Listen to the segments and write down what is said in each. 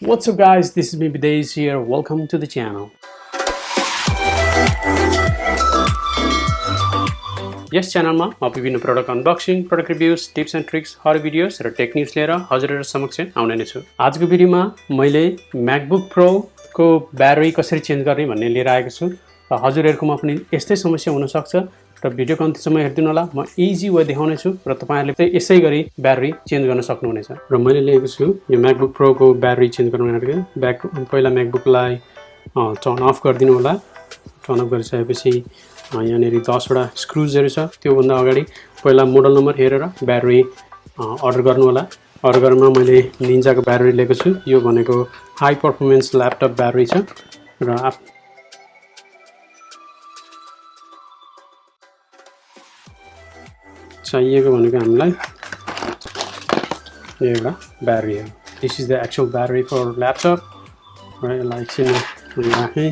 What's up guys, this is me Bidesh here. Welcome to the channel. यस च्यानलमा म विभिन्न product unboxing, product reviews, tips and tricks, her videos र tech news लिएर हजुरहरु समक्ष आउने नै छु। आजको भिडियोमा मैले MacBook Pro को ब्याट्री कसरी चेन्ज गर्ने भन्ने लिएर आएको छु र हजुरहरुकोमा पनि यस्तै समस्या हुन सक्छ र भिडियोको अन्त्यसम्म हेर्दिनु होला। म इजी वे देखाउने छु र तपाईहरुले चाहिँ यसै गरी ब्याट्री चेन्ज गर्न सक्नुहुनेछ। र मैले लिएको छु यो MacBook Pro को ब्याट्री चेन्ज गर्नको पहिला MacBook लाई टर्न अफ गरिदिनु होला। टर्न अफ गरिसकेपछि यहाँनेरि 10 वटा स्क्रुजहरु छ। त्यो भन्दा अगाडि पहिला मोडल नम्बर हेरेर ब्याट्री अर्डर गर्नु होला। अर्डर गरेमा मैले निन्जाको ब्याट्री लिएको छु। यो भनेको हाई परफर्मेन्स ल्यापटप ब्याट्री छ र चाहिएको भनेको हामीलाई यो एउटा ब्याट्री हो। This is the actual battery for laptop र यसलाई एकछिन राखेँ।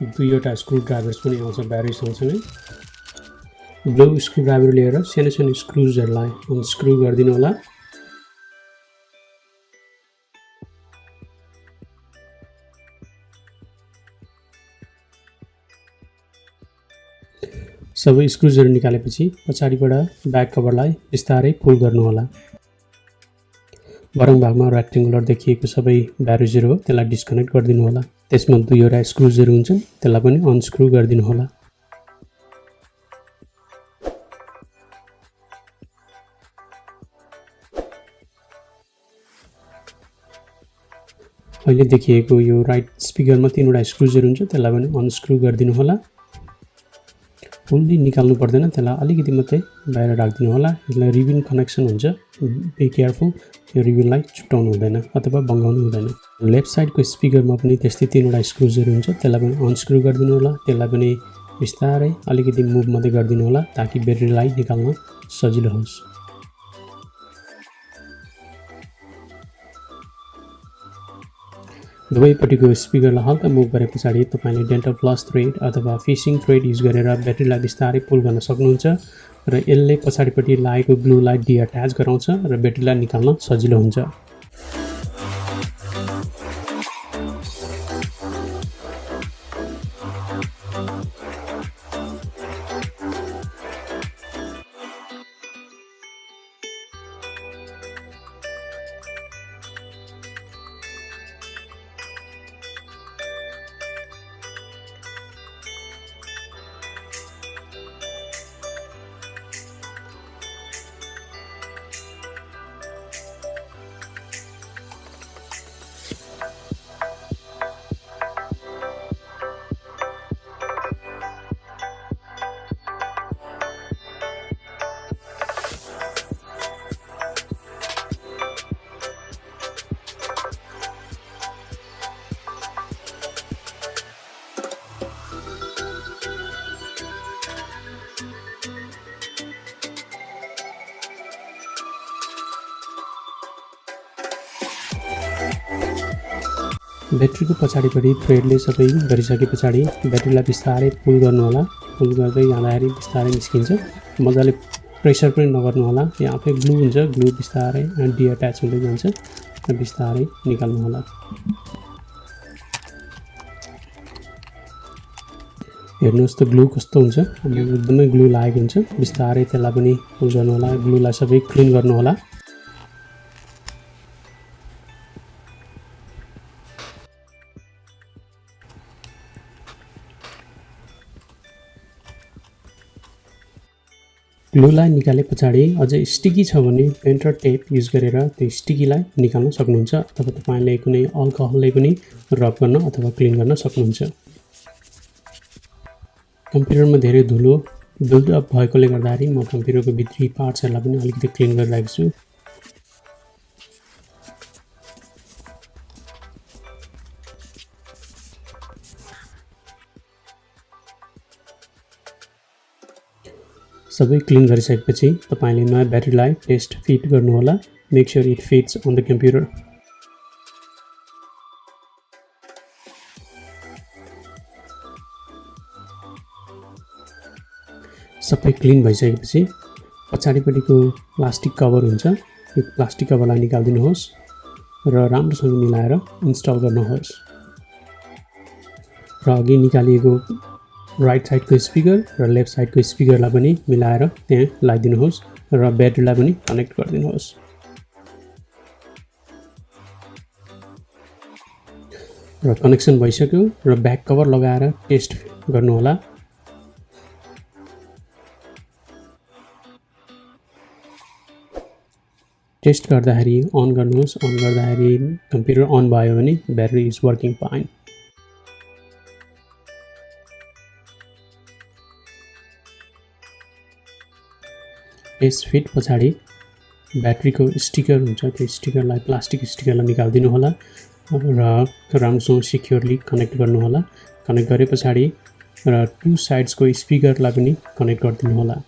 दुईवटा स्क्रू ड्राइभर्स पनि आउँछ ब्याट्री सँगसँगै। ब्लू स्क्रू ड्राइभर लिएर सानो सानो स्क्रुजहरुलाई अनस्क्रू गरिदिनु होला। सबै स्क्रुजहरु निकालेपछि पछाडीबाट ब्याक कभरलाई बिस्तारै पुल गर्नु होला। बरङ भागमा रेक्टेंगुलर देखिएको सबै ब्याट्रीजहरु हो त्यसलाई डिस्कनेक्ट गरिदिनु होला। त्यसमा दुईवटा स्क्रुजहरु हुन्छन् त्यसलाई पनि अनस्क्रू गरिदिनु होला। अहिले देखिएको यो राइट स्पिकरमा तीनवटा स्क्रुजहरु हुन्छ त्यसलाई पनि अनस्क्रू गरिदिनु होला। फुल्ली निकाल्नु पर्दैन, त्यसलाई अलिकति मात्रै बाहिर राख्दिनु होला। यसलाई रिबिन कनेक्सन हुन्छ, बी केयरफुल। यो रिबिनलाई छुटाउनु हुँदैन अथवा बङ्गाउनु हुँदैन। लेफ्ट साइडको स्पिकरमा पनि त्यस्तै तीनवटा स्क्रुजहरु हुन्छ त्यसलाई पनि अनस्क्रू गरिदिनु होला। त्यसलाई पनि बिस्तारै अलिकति मुभ मात्रै गरिदिनु होला ताकि ब्याट्रीलाई निकाल्न सजिलो होस्। दुवैपट्टिको स्पिकरलाई हल्का मुभ गरे पछाडि तपाईले डेन्टल फ्लस थ्रेड अथवा फिशिङ थ्रेड युज गरेर ब्याट्रीलाई बिस्तारै पुल गर्न सक्नुहुन्छ र यसले पछाडिपट्टि लागेको ग्लुलाई डिअट्याच गराउँछ र ब्याट्रीलाई निकाल्न सजिलो हुन्छ। ब्याट्रीको पछाडिपट्टि थ्रेडले सबै गरिसके पछाडि ब्याट्रीलाई बिस्तारै पुल गर्नु होला। पुल गर्दै जाँदाखेरि बिस्तारै निस्किन्छ। मजाले प्रेसर पनि नगर्नु होला। यहाँ आफै ग्लु हुन्छ, ग्लु बिस्तारै डिअट्याच हुँदै जान्छ र बिस्तारै निकाल्नु होला। हेर्नुहोस् त ग्लु कस्तो हुन्छ, एकदमै ग्लु लागेको हुन्छ। बिस्तारै त्यसलाई पनि पुल गर्नु होला। ग्लुलाई सबै क्लिन गर्नु होला। ग्लुलाई निकाले पछाडि अझै स्टिकी छ भने पेन्टर टेप युज गरेर त्यो स्टिकीलाई निकाल्न सक्नुहुन्छ अथवा तपाईले कुनै अल्कोहलले पनि रब गर्न अथवा क्लिन गर्न सक्नुहुन्छ। कम्प्युटरमा धेरै धुलो बिल्डअप भएकोले गर्दाखेरि म कम्प्युटरको भित्री पार्ट्सहरुलाई पनि अलिकति क्लिन गरिरहेको छु। सबै क्लिन गरिसकेपछि तपाईले नयाँ ब्याट्रीलाई टेस्ट फिट गर्नु होला। Make sure it fits on the computer. सबै क्लिन भइसकेपछि पछाडिपट्टिको प्लास्टिक कभर हुन्छ, यो प्लास्टिक कभरलाई निकाल्दिनुहोस् र राम्रोसँग मिलाएर इन्स्टल गर्नुहोस्। र अघि निकालिएको राइट साइडको स्पिकर र लेफ्ट साइडको स्पिकरलाई पनि मिलाएर त्यहाँ लगाइदिनुहोस् र ब्याट्रीलाई पनि कनेक्ट गरिदिनुहोस्। र कनेक्सन भइसक्यो र ब्याक कभर लगाएर टेस्ट गर्नुहोला। टेस्ट गर्दाखेरि अन गर्नुहोस्। अन गर्दाखेरि कम्प्युटर अन भयो भने battery is working fine. Yes fit पछाडि ब्याट्रीको स्टिकर हुन्छ, त्यो स्टिकरलाई प्लास्टिक स्टिकरलाई निकालिदिनु होला र राम्रोसँग सिक्योरली कनेक्ट गर्नुहोला। कनेक्ट गरे पछाडि र टु साइड्सको स्पिकरलाई पनि कनेक्ट गरिदिनु होला।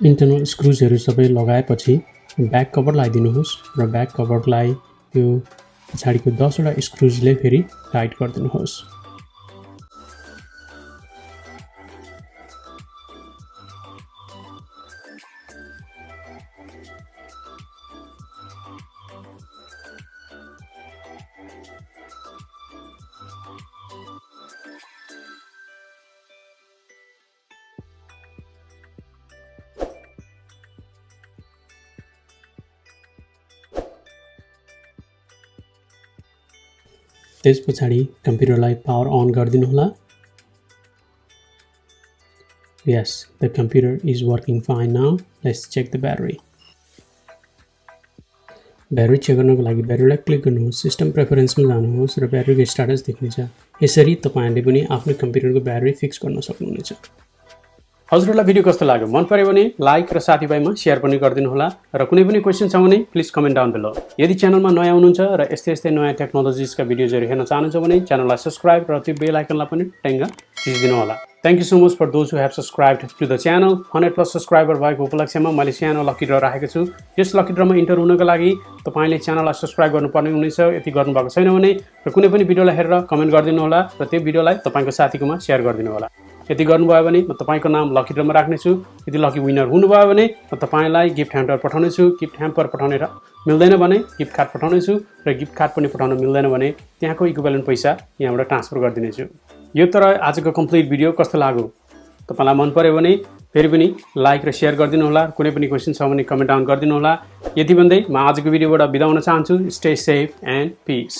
इन्टरनल स्क्रुजहरू सबै लगाएपछि ब्याक कभर लगाइदिनुहोस् र ब्याक कभरलाई त्यो पछाडिको 10 वटा स्क्रुजले फेरि टाइट गरिदिनुहोस्। त्यस पछाडि कम्प्युटरलाई पावर अन गरिदिनु होला। Yes, the computer is working fine now. Let's check the battery. Battery check गर्नको लागि ब्याट्रीलाई क्लिक गर्नुहोस्, सिस्टम प्रेफरेन्समा जानुहोस् र ब्याट्रीको स्ट्याटस देख्नेछ। यसरी तपाईहरुले पनि आफ्नो कम्प्युटरको ब्याट्री फिक्स गर्न सक्नुहुनेछ। हजुरहरुलाई भिडियो कस्तो लाग्यो? मन पर्यो भने लाइक र साथीभाइमा शेयर पनि गरिदिनु होला र कुनै पनि क्वेशन छ भने प्लिज कमेन्ट डाउन बिलो। यदि च्यानलमा नयाँ हुनुहुन्छ र यस्तै नयाँ टेक्नोलोजिजका भिडियोजहरु हेर्न चाहनुहुन्छ भने च्यानललाई सब्स्क्राइब र त्यो बेल आइकनलाई पनि ट्याङ्ग थिचिदिनु होला। Thank you so much for those who have subscribed to the channel. 100+ subscriber भएको उपलक्ष्यमा मैले सानो लकी ड्र राखेको छु। यस लकी ड्रमा इन्टर हुनको लागि तपाईले च्यानललाई सब्स्क्राइब गर्नुपर्ने हुनेछ। यदि गर्नुभएको छैन भने र कुनै पनि भिडियोलाई हेरेर कमेन्ट गरिदिनु होला र त्यो भिडियोलाई तपाईको साथीकोमा शेयर गरिदिनु होला। यदि गर्नुभयो भने म तपाईको नाम लकी ड्रमा राख्ने छु। यदि लकी विनर हुनुभयो भने म तपाईलाई गिफ्ट ह्याम्पर पठाउने छु। गिफ्ट ह्याम्पर पठाउन मिल्दैन भने गिफ्ट कार्ड पठाउने छु र गिफ्ट कार्ड पनि पठाउन मिल्दैन भने त्यहाँको इक्विभ्यालेन्ट पैसा यहाँबाट ट्रान्सफर गरिदिने छु। यो तर आजको कम्प्लिट भिडियो कस्तो लाग्यो? तपाईलाई मन पर्यो भने फेरि पनि लाइक र शेयर गरिदिनु होला। कुनै पनि क्वेशन छ भने कमेन्ट डाउन गरिदिनु होला। यति भन्दै म आजको भिडियोबाट बिदा हुन चाहन्छु। Stay safe and piece.